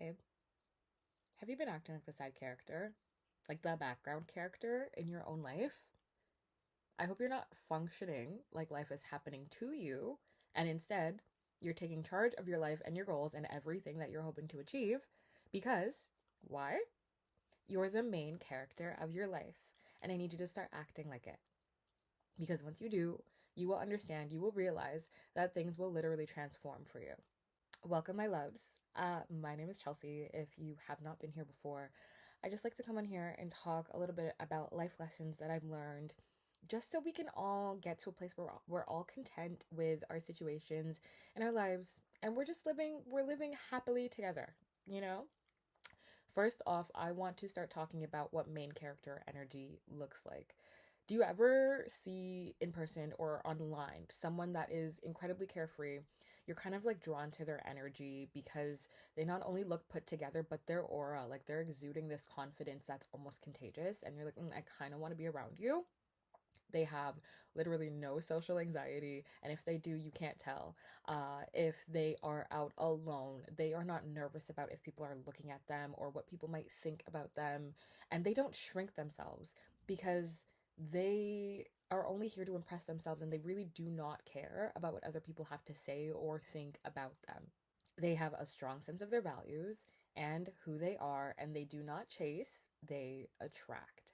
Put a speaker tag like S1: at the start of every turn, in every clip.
S1: Babe, have you been acting like the side character? Like the background character in your own life? I hope you're not functioning like life is happening to you, and instead, you're taking charge of your life and your goals and everything that you're hoping to achieve because why? You're the main character of your life, and I need you to start acting like it. Because once you do, you will understand, you will realize that things will literally transform for you. Welcome, my loves. My name is Chelsea. If you have not been here before, I just like to come on here and talk a little bit about life lessons that I've learned, just so we can all get to a place where we're all content with our situations and our lives, and we're living happily together, you know? First off, I want to start talking about what main character energy looks like. Do you ever see in person or online someone that is incredibly carefree? You're kind of like drawn to their energy because they not only look put together, but their aura, like they're exuding this confidence that's almost contagious. And you're like, I kind of want to be around you. They have literally no social anxiety, and if they do, you can't tell. If they are out alone, they are not nervous about if people are looking at them or what people might think about them, and they don't shrink themselves because they are only here to impress themselves, and they really do not care about what other people have to say or think about them. They have a strong sense of their values and who they are, and they do not chase, they attract.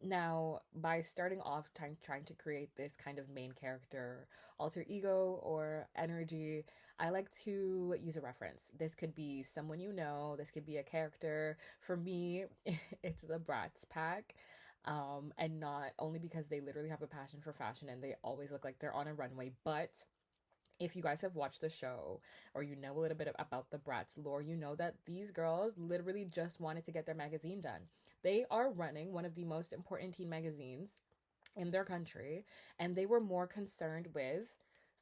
S1: Now, by starting off trying to create this kind of main character alter ego or energy, I like to use a reference. This could be someone you know, this could be a character. For me, it's the Bratz pack. And not only because they literally have a passion for fashion and they always look like they're on a runway, but if you guys have watched the show or you know a little bit about the Bratz lore, you know that these girls literally just wanted to get their magazine done. They are running one of the most important teen magazines in their country, and they were more concerned with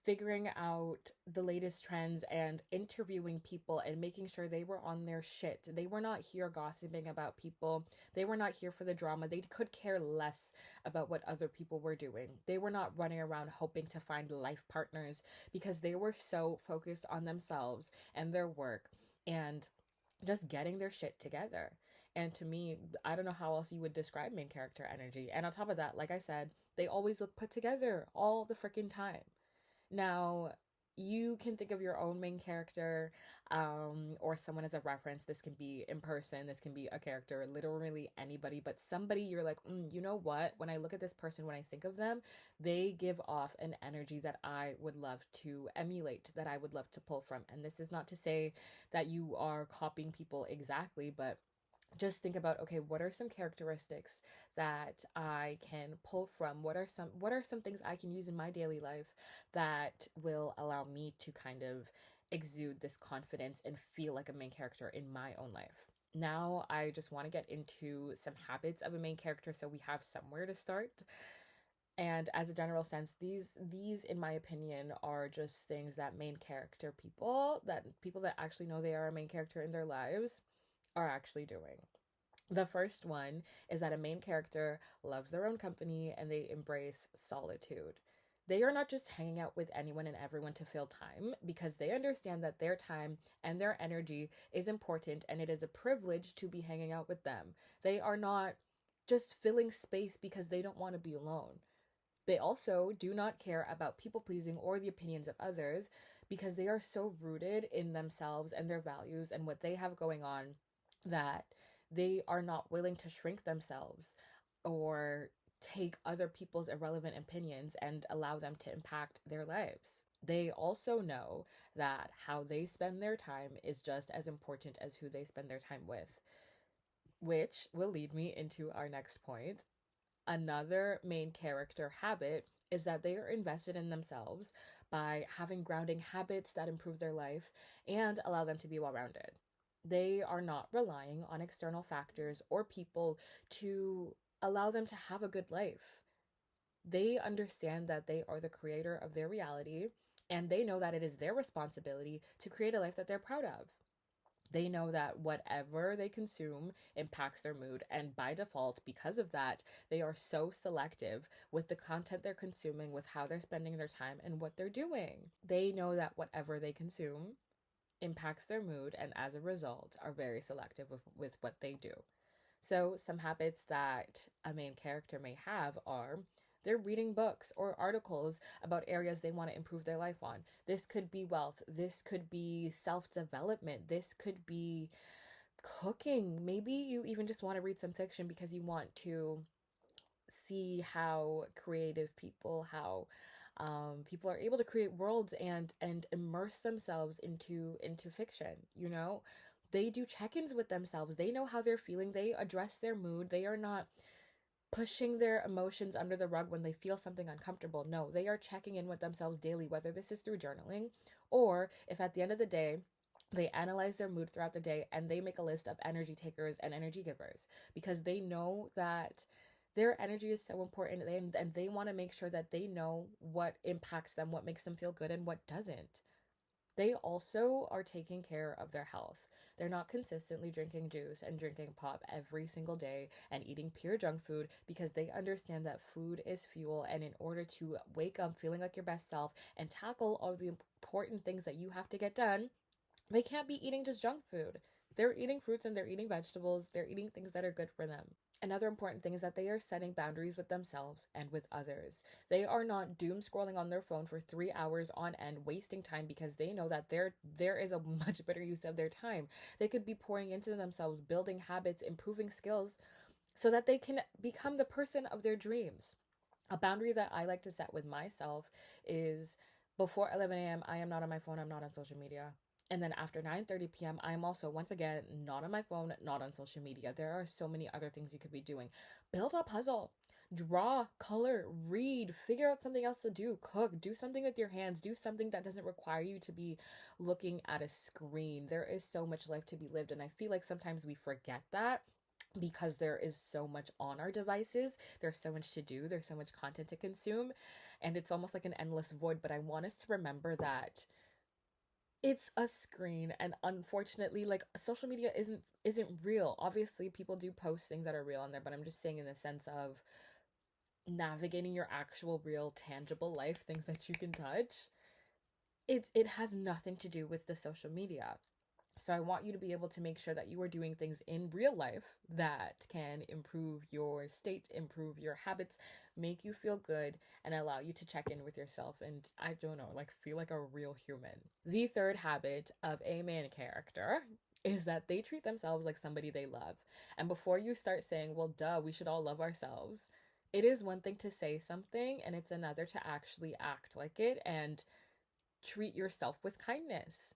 S1: figuring out the latest trends and interviewing people and making sure they were on their shit. They were not here gossiping about people. They were not here for the drama. They could care less about what other people were doing. They were not running around hoping to find life partners because they were so focused on themselves and their work and just getting their shit together. And to me, I don't know how else you would describe main character energy. And on top of that, like I said, they always look put together all the freaking time. Now, you can think of your own main character, or someone as a reference. This can be in person, this can be a character, literally anybody, but somebody you're like, you know what? When I look at this person, when I think of them, they give off an energy that I would love to emulate, that I would love to pull from. And this is not to say that you are copying people exactly, but just think about, okay, what are some characteristics that I can pull from? What are some things I can use in my daily life that will allow me to kind of exude this confidence and feel like a main character in my own life? Now I just want to get into some habits of a main character so we have somewhere to start. And as a general sense, these in my opinion are just things that main character people that actually know they are a main character in their lives are actually doing. The first one is that a main character loves their own company and they embrace solitude. They are not just hanging out with anyone and everyone to fill time because they understand that their time and their energy is important and it is a privilege to be hanging out with them. They are not just filling space because they don't want to be alone. They also do not care about people pleasing or the opinions of others because they are so rooted in themselves and their values and what they have going on that they are not willing to shrink themselves or take other people's irrelevant opinions and allow them to impact their lives. They also know that how they spend their time is just as important as who they spend their time with, which will lead me into our next point. Another main character habit is that they are invested in themselves by having grounding habits that improve their life and allow them to be well rounded. They are not relying on external factors or people to allow them to have a good life. They understand that they are the creator of their reality and they know that it is their responsibility to create a life that they're proud of. They know that whatever they consume impacts their mood, and by default, because of that, they are so selective with the content they're consuming, with how they're spending their time, and what they're doing. They know that whatever they consume impacts their mood, and as a result, are very selective with what they do. So, some habits that a main character may have are they're reading books or articles about areas they want to improve their life on. This could be wealth, this could be self development, this could be cooking. Maybe you even just want to read some fiction because you want to see how creative people, how people are able to create worlds and immerse themselves into fiction. You know, they do check-ins with themselves. They know how they're feeling. They address their mood. They are not pushing their emotions under the rug when they feel something uncomfortable. No, they are checking in with themselves daily, whether this is through journaling or if at the end of the day they analyze their mood throughout the day and they make a list of energy takers and energy givers, because they know that their energy is so important, and they want to make sure that they know what impacts them, what makes them feel good, and what doesn't. They also are taking care of their health. They're not consistently drinking juice and drinking pop every single day and eating pure junk food, because they understand that food is fuel. And in order to wake up feeling like your best self and tackle all the important things that you have to get done, they can't be eating just junk food. They're eating fruits and they're eating vegetables. They're eating things that are good for them. Another important thing is that they are setting boundaries with themselves and with others. They are not doom scrolling on their phone for 3 hours on end, wasting time, because they know that there is a much better use of their time. They could be pouring into themselves, building habits, improving skills, so that they can become the person of their dreams. A boundary that I like to set with myself is before 11 a.m., I am not on my phone, I'm not on social media. And then after 9:30 p.m., I am also, once again, not on my phone, not on social media. There are so many other things you could be doing. Build a puzzle, draw, color, read, figure out something else to do, cook, do something with your hands, do something that doesn't require you to be looking at a screen. There is so much life to be lived, and I feel like sometimes we forget that because there is so much on our devices. There's so much to do, there's so much content to consume, and it's almost like an endless void. But I want us to remember that it's a screen, and unfortunately, like, social media isn't real. Obviously people do post things that are real on there, but I'm just saying in the sense of navigating your actual real tangible life, things that you can touch. It has nothing to do with the social media. So I want you to be able to make sure that you are doing things in real life that can improve your state, improve your habits, make you feel good, and allow you to check in with yourself and, I don't know, like, feel like a real human. The third habit of a main character is that they treat themselves like somebody they love. And before you start saying, well, duh, we should all love ourselves, it is one thing to say something and it's another to actually act like it and treat yourself with kindness.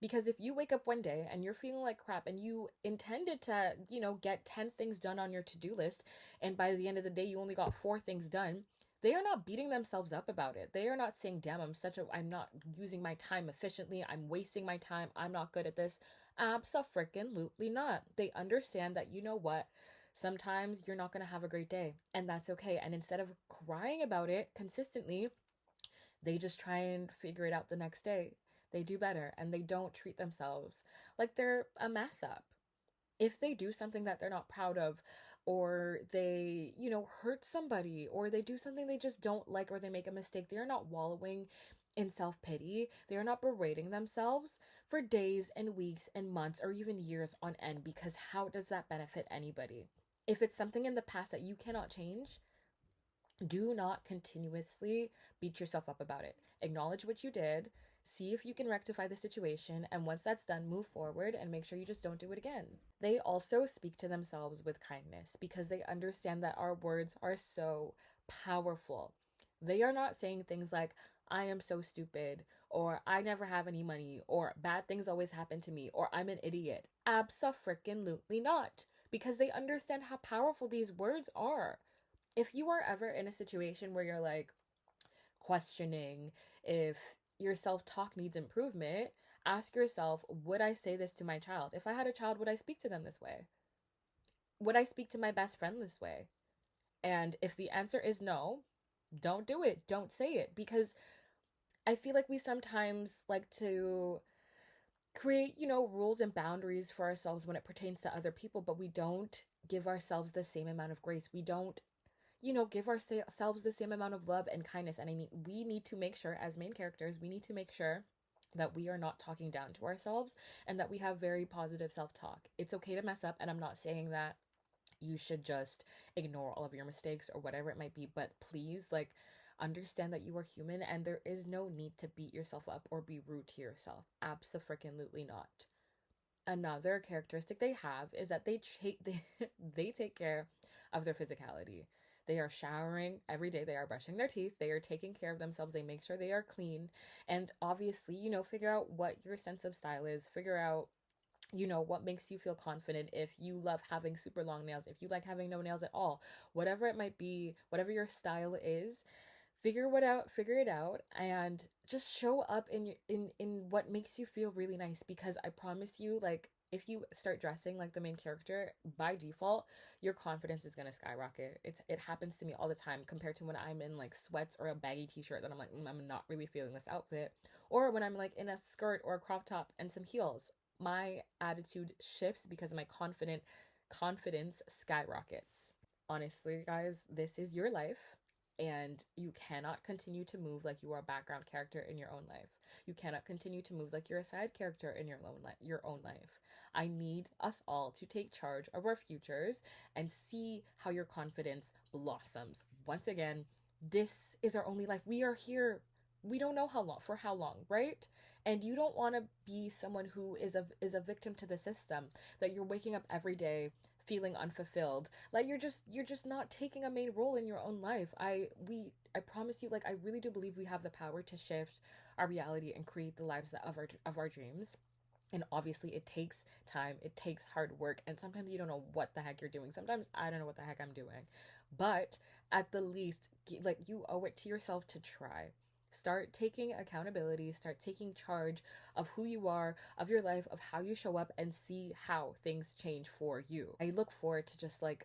S1: Because if you wake up one day and you're feeling like crap and you intended to, get 10 things done on your to do list, and by the end of the day you only got 4 things done, they are not beating themselves up about it. They are not saying, damn, I'm not using my time efficiently. I'm wasting my time. I'm not good at this. Abso-freaking-lutely not. They understand that, you know what? Sometimes you're not going to have a great day, and that's okay. And instead of crying about it consistently, they just try and figure it out the next day. They do better and they don't treat themselves like they're a mess up. If they do something that they're not proud of, or they, hurt somebody, or they do something they just don't like, or they make a mistake, they are not wallowing in self pity. They are not berating themselves for days and weeks and months or even years on end, because how does that benefit anybody? If it's something in the past that you cannot change, do not continuously beat yourself up about it. Acknowledge what you did, see if you can rectify the situation, and once that's done, move forward and make sure you just don't do it again. They also speak to themselves with kindness because they understand that our words are so powerful. They are not saying things like, I am so stupid, or I never have any money, or bad things always happen to me, or I'm an idiot. Abso-freaking-lutely not. Because they understand how powerful these words are. If you are ever in a situation where you're like questioning if your self talk needs improvement, ask yourself, would I say this to my child? If I had a child, would I speak to them this way? Would I speak to my best friend this way? And if the answer is no, don't do it. Don't say it. Because I feel like we sometimes like to create, rules and boundaries for ourselves when it pertains to other people, but we don't give ourselves the same amount of grace. We don't give ourselves the same amount of love and kindness. And we need to make sure, as main characters, we need to make sure that we are not talking down to ourselves, and that we have very positive self-talk. It's okay to mess up, and I'm not saying that you should just ignore all of your mistakes or whatever it might be, but please, like, understand that you are human and there is no need to beat yourself up or be rude to yourself. Abso-freaking-lutely not. Another characteristic they have is that they take care of their physicality. They are showering every day, they are brushing their teeth, they are taking care of themselves, they make sure they are clean. And obviously, figure out what your sense of style is, figure out what makes you feel confident. If you love having super long nails, if you like having no nails at all, whatever it might be, whatever your style is, figure it out, and just show up in what makes you feel really nice. Because I promise you, like, if you start dressing like the main character, by default your confidence is going to skyrocket. It happens to me all the time, compared to when I'm in like sweats or a baggy t-shirt, then I'm like, I'm not really feeling this outfit. Or when I'm like in a skirt or a crop top and some heels, my attitude shifts because my confidence skyrockets. Honestly, guys, this is your life, and you cannot continue to move like you are a background character in your own life. You cannot continue to move like you're a side character in your own life. I need us all to take charge of our futures and see how your confidence blossoms. Once again, this is our only life. We are here. We don't know how long, right? And you don't want to be someone who is a victim to the system, that you're waking up every day feeling unfulfilled, like you're just not taking a main role in your own life. I promise you, like, I really do believe we have the power to shift our reality and create the lives of our dreams. And obviously it takes time, it takes hard work, and sometimes you don't know what the heck you're doing. Sometimes I don't know what the heck I'm doing, but at the least, like, you owe it to yourself to try. Start taking accountability, start taking charge of who you are, of your life, of how you show up, and see how things change for you. I look forward to just like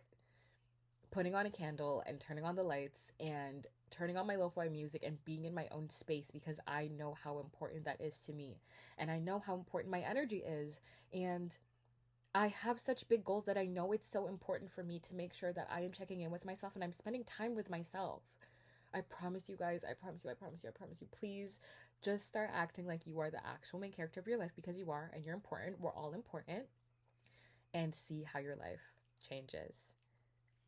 S1: putting on a candle and turning on the lights and turning on my lo-fi music and being in my own space, because I know how important that is to me, and I know how important my energy is. And I have such big goals that I know it's so important for me to make sure that I am checking in with myself and I'm spending time with myself. I promise you guys, I promise you, I promise you, I promise you, please just start acting like you are the actual main character of your life, because you are, and you're important. We're all important. And see how your life changes.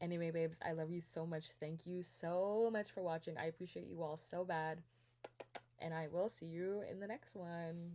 S1: Anyway, babes, I love you so much. Thank you so much for watching. I appreciate you all so bad. And I will see you in the next one.